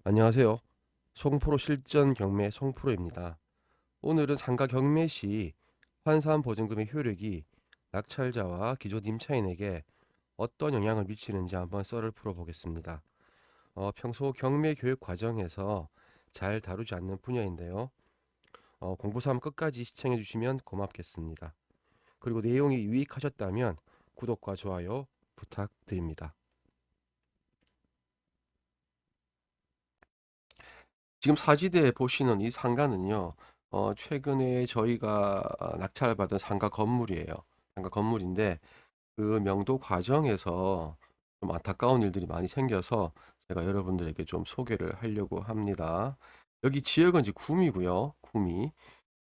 안녕하세요. 송프로 실전 경매 송프로입니다. 오늘은 상가 경매 시 환산 보증금의 효력이 낙찰자와 기존 임차인에게 어떤 영향을 미치는지 한번 썰을 풀어보겠습니다. 평소 경매 교육 과정에서 잘 다루지 않는 분야인데요. 공부삼 끝까지 시청해 주시면 고맙겠습니다. 그리고 내용이 유익하셨다면 구독과 좋아요 부탁드립니다. 지금 사지대에 보시는 이 상가는요, 최근에 저희가 낙찰받은 상가 건물이에요. 상가 건물인데, 그 명도 과정에서 좀 안타까운 일들이 많이 생겨서 제가 여러분들에게 좀 소개를 하려고 합니다. 여기 지역은 이제 구미고요. 구미.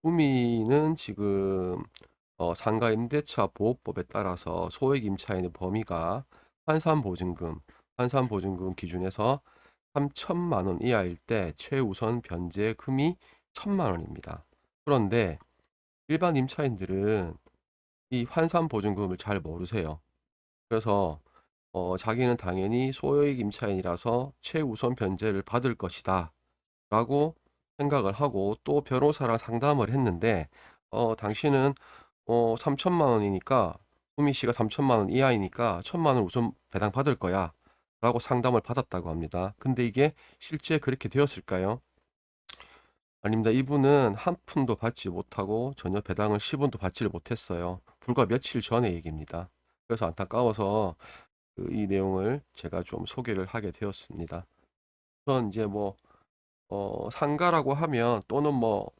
구미는 지금 상가 임대차 보호법에 따라서 소액 임차인의 범위가 환산보증금, 환산보증금 기준에서 3천만 원 이하일 때 최우선 변제금이 1천만 원입니다. 그런데 일반 임차인들은 이 환산보증금을 잘 모르세요. 그래서 자기는 당연히 소액 임차인이라서 최우선 변제를 받을 것이다 라고 생각을 하고 또 변호사랑 상담을 했는데 당신은 3천만 원이니까 후미 씨가 3천만 원 이하이니까 1천만 원 우선 배당 받을 거야 라고 상담을 받았다고 합니다. 근데 이게 실제 그렇게 되었을까요? 아닙니다. 이분은 한 푼도 받지 못하고 전혀 배당을 10원도 받지를 못했어요. 불과 며칠 전의 얘기입니다. 그래서 안타까워서 이 내용을 제가 좀 소개를 하게 되었습니다. 우선 이제 뭐 상가라고 하면 또는 뭐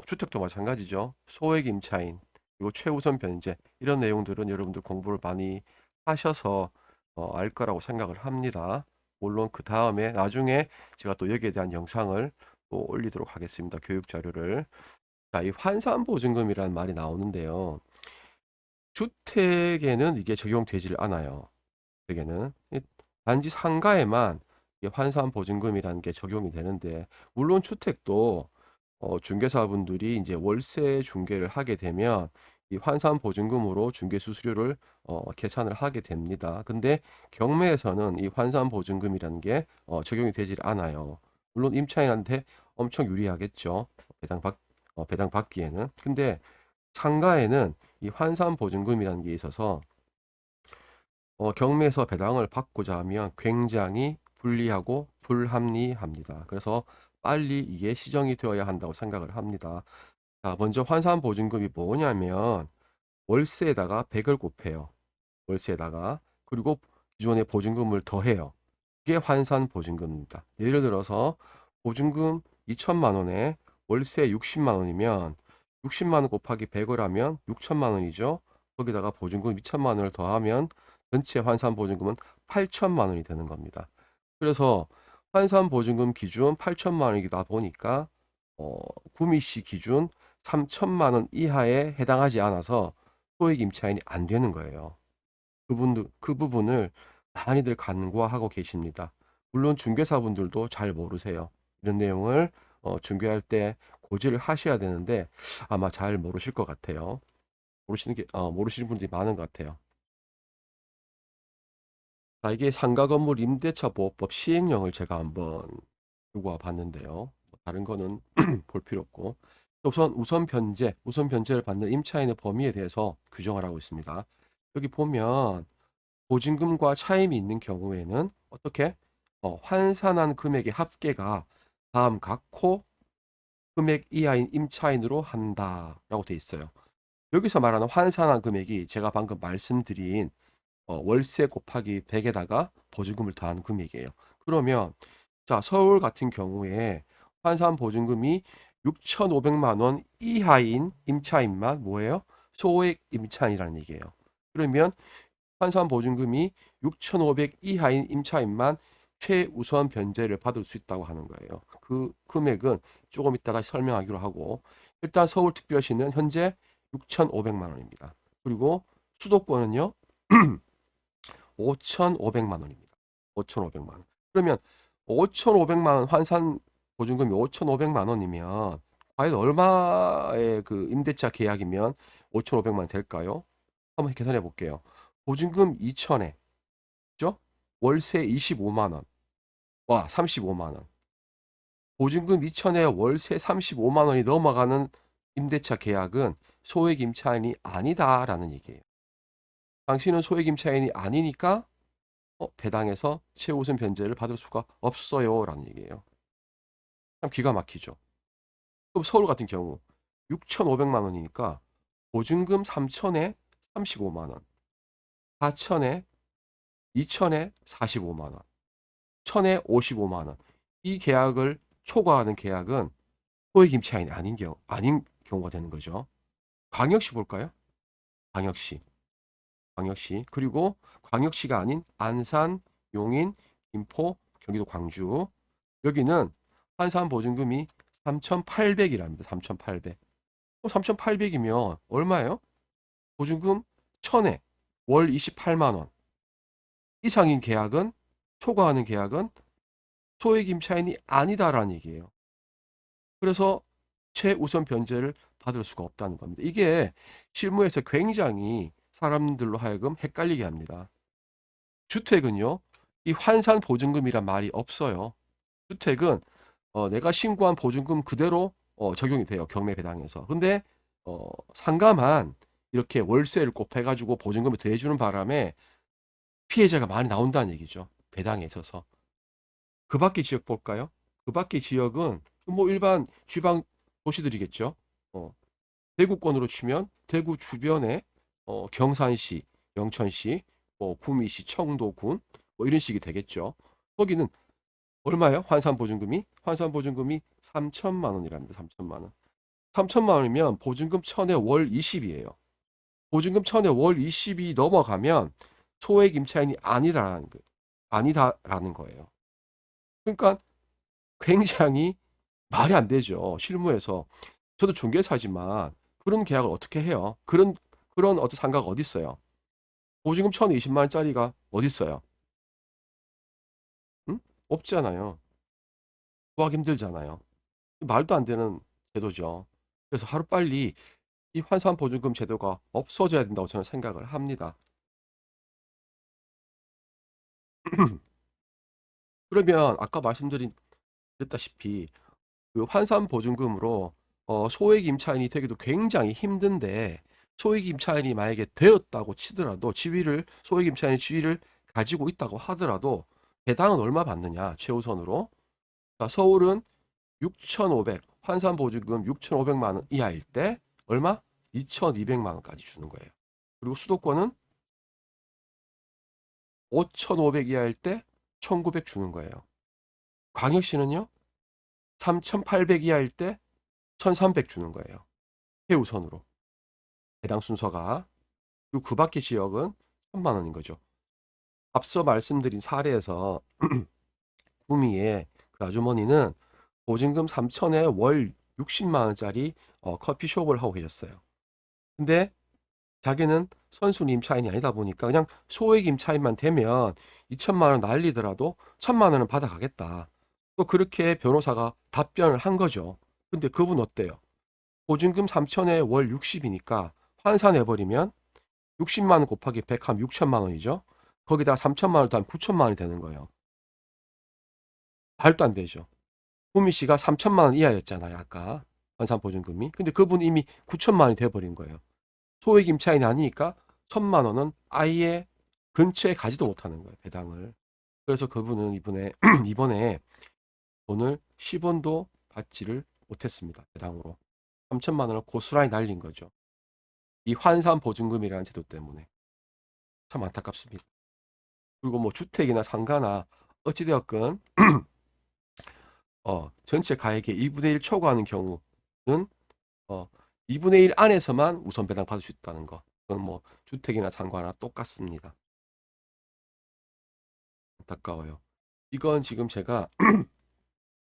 주택도 마찬가지죠. 소액 임차인, 그리고 최우선 변제 이런 내용들은 여러분들 공부를 많이 하셔서 알 거라고 생각을 합니다. 물론 그 다음에 나중에 제가 또 여기에 대한 영상을 또 올리도록 하겠습니다. 교육 자료를. 자, 이 환산보증금이라는 말이 나오는데요. 주택에는 이게 적용되질 않아요. 주택에는 단지 상가에만 이 환산보증금이라는 게 적용이 되는데, 물론 주택도 중개사분들이 이제 월세 중개를 하게 되면 이 환산 보증금으로 중개 수수료를 계산을 하게 됩니다. 근데 경매에서는 이 환산 보증금이라는 게 적용이 되질 않아요. 물론 임차인한테 엄청 유리하겠죠. 배당 받기에는. 근데 상가에는 이 환산 보증금이라는 게 있어서 경매에서 배당을 받고자 하면 굉장히 불리하고 불합리합니다. 그래서 빨리 이게 시정이 되어야 한다고 생각을 합니다. 자, 먼저 환산보증금이 뭐냐면 월세에다가 100을 곱해요. 월세에다가. 그리고 기존의 보증금을 더해요. 이게 환산보증금입니다. 예를 들어서 보증금 2천만 원에 월세 60만 원이면 60만 원 곱하기 100을 하면 6천만 원이죠. 거기다가 보증금 2천만 원을 더하면 전체 환산보증금은 8천만 원이 되는 겁니다. 그래서 환산보증금 기준 8천만 원이다 보니까 어, 구미씨 기준 3천만 원 이하에 해당하지 않아서 소액 임차인이 안 되는 거예요. 그 부분을 많이들 간과하고 계십니다. 물론 중개사분들도 잘 모르세요. 이런 내용을 중개할 때 고지를 하셔야 되는데 아마 잘 모르실 것 같아요. 모르시는 분들이 많은 것 같아요. 자, 이게 상가 건물 임대차 보호법 시행령을 제가 한번 두고 와 봤는데요. 뭐 다른 거는 볼 필요 없고. 우선 변제를 받는 임차인의 범위에 대해서 규정을 하고 있습니다. 여기 보면 보증금과 차임이 있는 경우에는 어떻게 환산한 금액의 합계가 다음 각호 금액 이하인 임차인으로 한다라고 돼 있어요. 여기서 말하는 환산한 금액이 제가 방금 말씀드린 월세 곱하기 100에다가 보증금을 더한 금액이에요. 그러면 자, 서울 같은 경우에 환산 보증금이 6,500만 원 이하인 임차인만 뭐예요? 소액 임차인이라는 얘기예요. 그러면 환산 보증금이 6,500 이하인 임차인만 최우선 변제를 받을 수 있다고 하는 거예요. 그 금액은 조금 이따가 설명하기로 하고, 일단 서울특별시는 현재 6,500만 원입니다. 그리고 수도권은요 5,500만 원입니다. 5,500만 원. 그러면 5,500만 원 환산 보증금이 5,500만 원이면 과연 얼마의 그 임대차 계약이면 5,500만 원 될까요? 한번 계산해 볼게요. 보증금 2천에, 그죠? 월세 25만 원. 와, 35만 원. 보증금 2천에 월세 35만 원이 넘어가는 임대차 계약은 소액 임차인이 아니다라는 얘기예요. 당신은 소액 임차인이 아니니까 배당에서 최우선 변제를 받을 수가 없어요라는 얘기예요. 참 기가 막히죠. 그럼 서울 같은 경우 6,500만 원이니까 보증금 3천에 35만 원, 4천에 2천에 45만 원, 1천에 55만 원. 이 계약을 초과하는 계약은 소액 임차인이 아닌 경우가 되는 거죠. 광역시 볼까요? 광역시. 광역시. 그리고 광역시가 아닌 안산, 용인, 김포, 경기도 광주. 여기는 환산 보증금이 3,800이랍니다. 3,800. 3,800이면 얼마예요? 보증금 1,000에 월 28만 원 이상인 계약은, 초과하는 계약은 소액 임차인이 아니다라는 얘기예요. 그래서 최우선 변제를 받을 수가 없다는 겁니다. 이게 실무에서 굉장히 사람들로 하여금 헷갈리게 합니다. 주택은요, 이 환산 보증금이란 말이 없어요. 주택은 내가 신고한 보증금 그대로 적용이 돼요. 경매 배당에서. 근데 상가만 이렇게 월세를 곱해가지고 보증금을 더해주는 바람에 피해자가 많이 나온다는 얘기죠. 배당에 있어서. 그 밖의 지역 볼까요? 그 밖의 지역은 뭐 일반 지방 도시들이겠죠. 어, 대구권으로 치면 대구 주변에 경산시, 영천시, 구미시, 청도군 뭐 이런 식이 되겠죠. 거기는 얼마예요? 환산 보증금이? 환산 보증금이 3천만 원이랍니다. 3천만 원. 3천만 원이면 보증금 1,000에 월 20이에요. 보증금 1,000에 월 20이 넘어가면 소액 임차인이 아니다라는 거예요. 그러니까 굉장히 말이 안 되죠. 실무에서. 저도 중개사지만 그런 계약을 어떻게 해요? 그런 어떤 상가가 어디 있어요? 보증금 1,020만 원짜리가 어디 있어요? 응? 없잖아요. 구하기 힘들잖아요. 말도 안 되는 제도죠. 그래서 하루빨리 이 환산 보증금 제도가 없어져야 된다고 저는 생각을 합니다. 그러면 아까 말씀드렸다시피 그 환산 보증금으로 소액 임차인이 되기도 굉장히 힘든데, 소액 임차인이 만약에 되었다고 치더라도 소액 임차인이 지위를 가지고 있다고 하더라도 배당은 얼마 받느냐 최우선으로. 자, 서울은 6,500, 환산 보증금 6,500만 원 이하일 때 얼마? 2,200만 원까지 주는 거예요. 그리고 수도권은 5,500 이하일 때 1,900 주는 거예요. 광역시는요, 3,800 이하일 때 1,300 주는 거예요. 최우선으로. 배당 순서가. 그리고 그 밖의 지역은 1,000만 원인 거죠. 앞서 말씀드린 사례에서 구미의 그 아주머니는 보증금 3천에 월 60만 원짜리 커피숍을 하고 계셨어요. 근데 자기는 선순위 임차인이 아니다 보니까 그냥 소액 임차인만 되면 2천만 원 날리더라도 1,000만 원은 받아가겠다. 또 그렇게 변호사가 답변을 한 거죠. 근데 그분 어때요? 보증금 3천에 월 60이니까 환산해버리면 60만 원 곱하기 100 하면 6천만 원이죠. 거기다가 3천만 원 더하면 9천만 원이 되는 거예요. 말도 안 되죠. 구미 씨가 3천만 원 이하였잖아요, 아까. 환산 보증금이. 근데 그분 이미 9천만 원이 돼버린 거예요. 소액 임차인이 아니니까 1,000만 원은 아예 근처에 가지도 못하는 거예요, 배당을. 그래서 그분은 이번에 돈을 10원도 받지를 못했습니다, 배당으로. 3천만 원을 고스란히 날린 거죠. 이 환산 보증금이라는 제도 때문에. 참 안타깝습니다. 그리고 뭐 주택이나 상가나 어찌되었건 전체 가액의 2분의 1 초과하는 경우는 어, 2분의 1 안에서만 우선 배당 받을 수 있다는 거. 그건 뭐 주택이나 상가나 똑같습니다. 안타까워요. 이건 지금 제가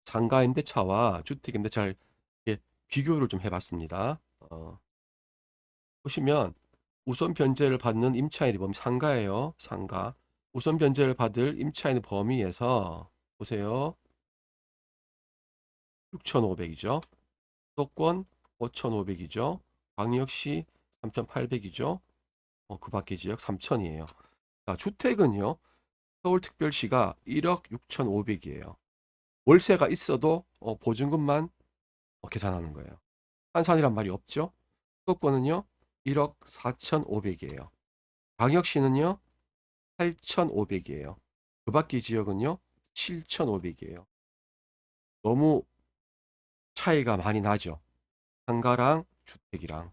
상가 임대차와 주택 임대차를 이렇게 비교를 좀 해봤습니다. 보시면 우선 변제를 받는 임차인의 범위 상가예요. 상가. 우선 변제를 받을 임차인의 범위에서 보세요. 6,500이죠. 수도권 5,500이죠. 광역시 3,800이죠. 그 밖의 지역 3,000이에요. 자, 주택은요. 서울특별시가 1억 6,500이에요. 월세가 있어도 보증금만 계산하는 거예요. 한산이란 말이 없죠. 수도권은요. 1억 4,500이에요. 광역시는요. 8,500이에요. 그 밖의 지역은요. 7,500이에요. 너무 차이가 많이 나죠. 상가랑 주택이랑.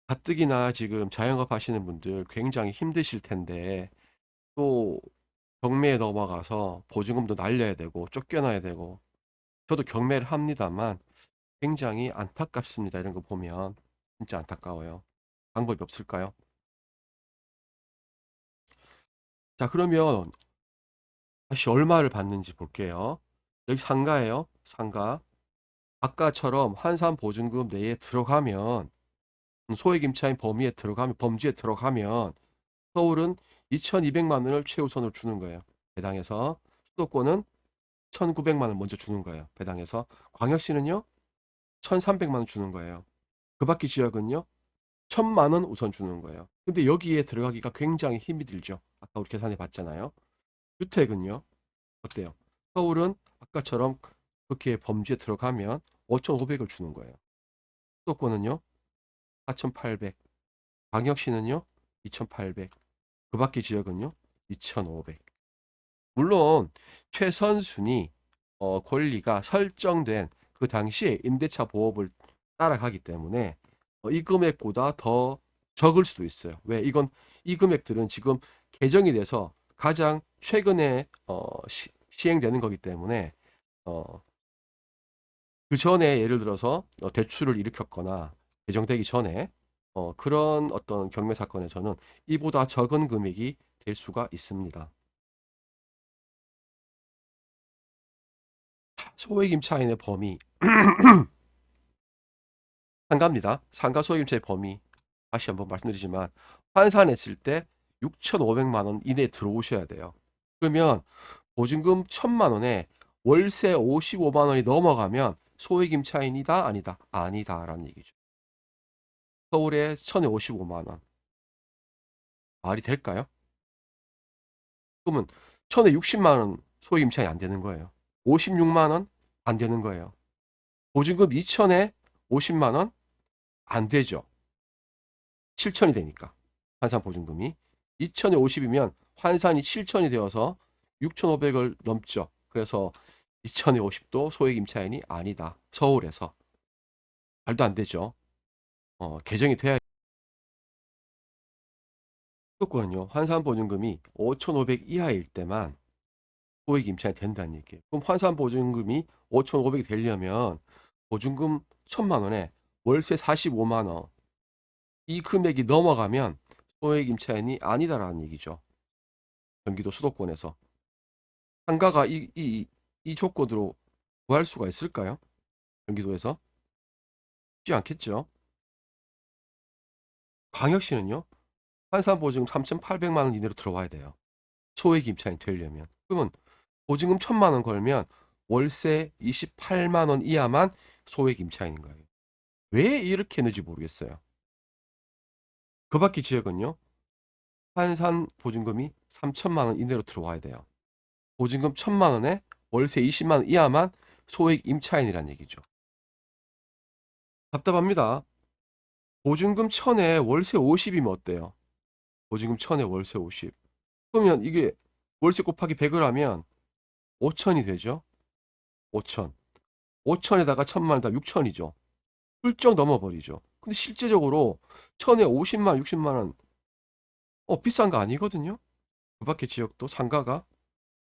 가뜩이나 지금 자영업 하시는 분들 굉장히 힘드실 텐데 또 경매에 넘어가서 보증금도 날려야 되고 쫓겨나야 되고 저도 경매를 합니다만 굉장히 안타깝습니다. 이런 거 보면 진짜 안타까워요. 방법이 없을까요? 자, 그러면 다시 얼마를 받는지 볼게요. 여기 상가예요. 상가. 아까처럼 환산 보증금 내에 들어가면 소액 임차인 범위에 들어가면 범주에 들어가면 서울은 2,200만 원을 최우선으로 주는 거예요. 배당해서 수도권은 1,900만 원 먼저 주는 거예요. 배당해서 광역시는요 1,300만 원 주는 거예요. 그 밖의 지역은요 1,000만 원 우선 주는 거예요. 근데 여기에 들어가기가 굉장히 힘이 들죠. 아까 우리 계산해 봤잖아요. 주택은요 어때요? 서울은 아까처럼 그렇게 범주에 들어가면 5,500을 주는 거예요. 수도권은요 4,800, 광역시는요 2,800, 그 밖의 지역은요 2,500. 물론 최선순위 권리가 설정된 그 당시에 임대차 보호법을 따라가기 때문에 이 금액보다 더 적을 수도 있어요. 왜? 이 금액들은 지금 개정이 돼서 가장 최근에 시행되는 거기 때문에 어, 그 전에 예를 들어서 대출을 일으켰거나 개정되기 전에 그런 어떤 경매 사건에서는 이보다 적은 금액이 될 수가 있습니다. 소액 임차인의 범위 상가입니다. 상가 소액 임차의 범위 다시 한번 말씀드리지만 환산했을 때 6,500만 원 이내에 들어오셔야 돼요. 그러면 보증금 1,000만 원에 월세 55만 원이 넘어가면 소액 임차인이다 아니다 아니다라는 얘기죠. 서울에 1,055만 원 말이 될까요? 그러면 1,000에 60만 원 소액 임차인이 안 되는 거예요. 56만 원 안 되는 거예요. 보증금 2,000에 50만 원 안 되죠. 7천이 되니까 환산 보증금이 2천에 50이면 환산이 7천이 되어서 6,500을 넘죠. 그래서 2천에 50도 소액 임차인이 아니다. 서울에서 말도 안 되죠. 개정이 돼야 수도권은요. 환산 보증금이 5,500 이하일 때만 소액 임차인이 된다는 얘기예요. 그럼 환산 보증금이 5,500이 되려면 보증금 1,000만 원에 월세 45만 원 이 금액이 넘어가면 소액 임차인이 아니다라는 얘기죠. 경기도 수도권에서. 상가가 이 조건으로 구할 수가 있을까요? 경기도에서? 쉽지 않겠죠. 광역시는요. 환산보증금 3,800만 원 이내로 들어와야 돼요. 소액 임차인 되려면. 그러면 보증금 1,000만 원 걸면 월세 28만 원 이하만 소액 임차인인 거예요. 왜 이렇게 했는지 모르겠어요. 그 밖의 지역은요. 환산 보증금이 3천만 원 이내로 들어와야 돼요. 보증금 1,000만 원에 월세 20만 원 이하만 소액 임차인이란 얘기죠. 답답합니다. 보증금 1,000에 월세 50이면 어때요? 보증금 1,000에 월세 50. 그러면 이게 월세 곱하기 100을 하면 5천이 되죠? 5천. 5천에다가 1,000만 원다 6천이죠. 훌쩍 넘어버리죠. 근데 실제적으로 1,000에 50만, 60만 원, 비싼 거 아니거든요? 그 밖의 지역도 상가가.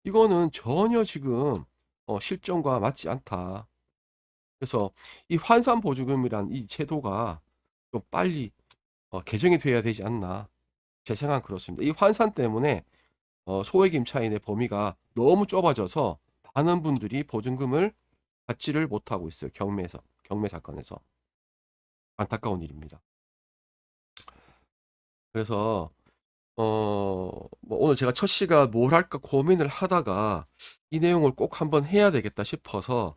이거는 전혀 지금 실정과 맞지 않다. 그래서 이 환산 보증금이란 이 제도가 좀 빨리 개정이 돼야 되지 않나. 제 생각은 그렇습니다. 이 환산 때문에 소액 임차인의 범위가 너무 좁아져서 많은 분들이 보증금을 받지를 못하고 있어요. 경매 사건에서. 안타까운 일입니다. 그래서 뭐 오늘 제가 첫 시가 뭘 할까 고민을 하다가 이 내용을 꼭 한번 해야 되겠다 싶어서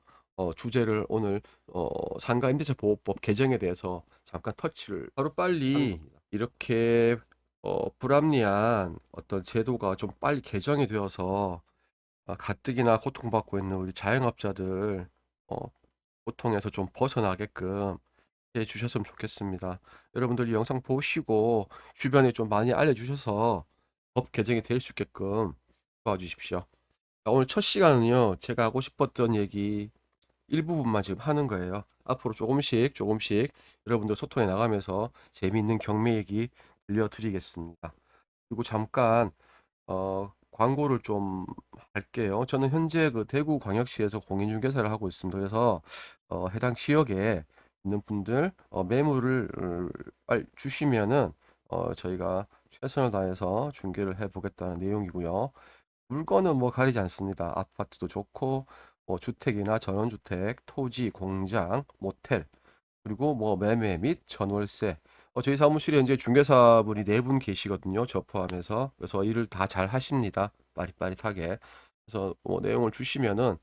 주제를 오늘 상가 임대차 보호법 개정에 대해서 잠깐 터치를 하루빨리 합니다. 이렇게 불합리한 어떤 제도가 좀 빨리 개정이 되어서 가뜩이나 고통받고 있는 우리 자영업자들 어 고통에서 좀 벗어나게끔 해 주셨으면 좋겠습니다. 여러분들 이 영상 보시고 주변에 좀 많이 알려주셔서 법 개정이 될 수 있게끔 도와주십시오. 자, 오늘 첫 시간은요, 제가 하고 싶었던 얘기 일부분만 지금 하는 거예요. 앞으로 조금씩 조금씩 여러분들 소통해 나가면서 재미있는 경매 얘기 들려드리겠습니다. 그리고 잠깐 광고를 좀 할게요. 저는 현재 그 대구광역시에서 공인중개사를 하고 있습니다. 그래서 해당 지역에 있는 분들 매물을 주시면은 저희가 최선을 다해서 중개를 해보겠다는 내용이고요. 물건은 뭐 가리지 않습니다. 아파트도 좋고 뭐 주택이나 전원주택, 토지, 공장, 모텔, 그리고 뭐 매매 및 전월세. 저희 사무실에 현재 중개사분이 4분 계시거든요. 저 포함해서. 그래서 일을 다 잘 하십니다. 빠릿빠릿하게. 그래서 뭐 내용을 주시면은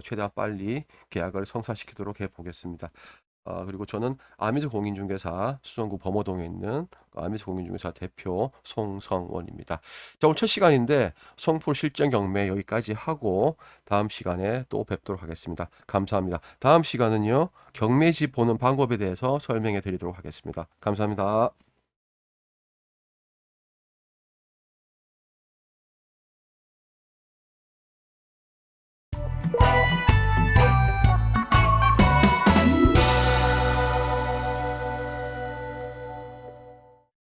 최대한 빨리 계약을 성사시키도록 해 보겠습니다. 그리고 저는 아미스 공인중개사 수성구 범어동에 있는 아미스 공인중개사 대표 송성원입니다. 자, 오늘 첫 시간인데 송풀 실전 경매 여기까지 하고 다음 시간에 또 뵙도록 하겠습니다. 감사합니다. 다음 시간은요, 경매집 보는 방법에 대해서 설명해 드리도록 하겠습니다. 감사합니다.